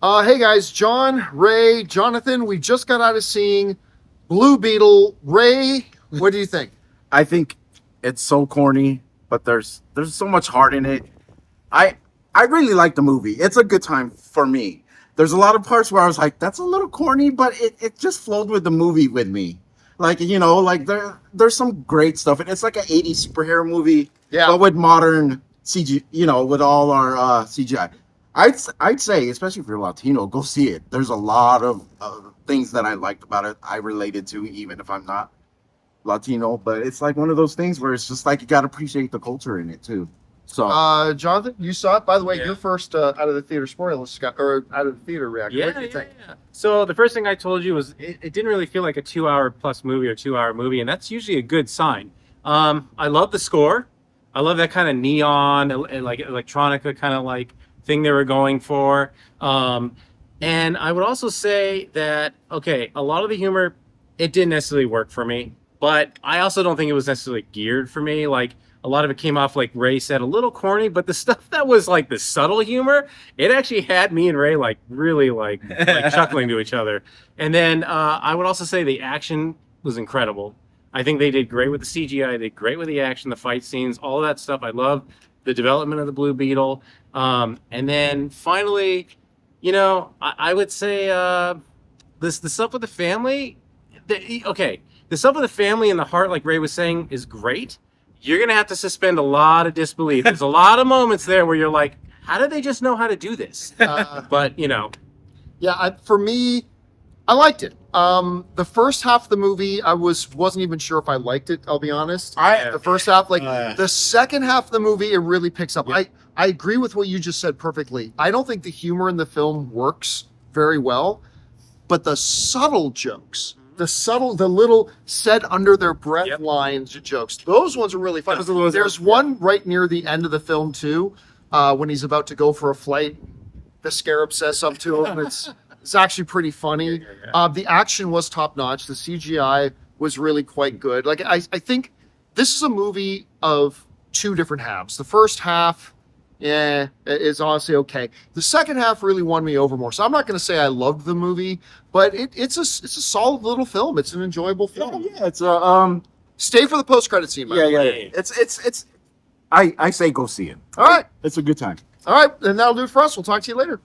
Hey guys, John, Ray, Jonathan, we just got out of seeing Blue Beetle. Ray, what do you think? I think it's so corny, but there's so much heart in it. I I really like the movie. It's a good time for me. There's a lot of parts where I was like, that's a little corny, but it just flowed with the movie with me. Like, like there's some great stuff. It's like an 80s superhero movie, Yeah. but with modern CG, with all our CGI. I'd say, especially if you're Latino, go see it. There's a lot of things that I liked about it. I related to, even if I'm not Latino, but it's like one of those things where it's just like you got to appreciate the culture in it too. So Jonathan, you saw it. By the way, Yeah. you're first out of the theater spoilers, or out of the theater reaction. What do you think? So the first thing I told you was it didn't really feel like a 2 hour plus movie or 2 hour movie, and that's usually a good sign. I love the score. I love that kind of neon and like electronica kind of like thing they were going for. And I would also say that, okay, a lot of the humor, it didn't necessarily work for me, but I also don't think it was necessarily geared for me. Like a lot of it came off, like Ray said, a little corny, but the stuff that was like the subtle humor, it actually had me and Ray like really like chuckling to each other. And then I would also say the action was incredible. I think they did great with the CGI, they did great with the action, the fight scenes, all of that stuff. I love the development of the Blue Beetle. And then finally, I would say the stuff with the family. The stuff with the family and the heart, like Ray was saying, is great. You're gonna have to suspend a lot of disbelief. There's a lot of moments there where you're like, how did they just know how to do this? But Yeah, for me, I liked it. The first half of the movie, I wasn't even sure if I liked it. I'll be honest. The first half, the second half of the movie, it really picks up. Yeah. I agree with what you just said perfectly. I don't think the humor in the film works very well, but the subtle jokes, the little said under their breath Yep. lines jokes, those ones are really fun. Those are the ones that- There's one right near the end of the film too, when he's about to go for a flight. The scarab says something to him. It's actually pretty funny. The action was top notch. The CGI was really quite good. Like I think this is a movie of two different halves. The first half, is honestly okay. The second half really won me over more. So I'm not going to say I loved the movie, but it's a solid little film. It's an enjoyable film. yeah, it's Stay for the post credit scene, man. yeah. It's I say go see it. All right, It's a good time. all right, and that'll do it for us. We'll talk to you later.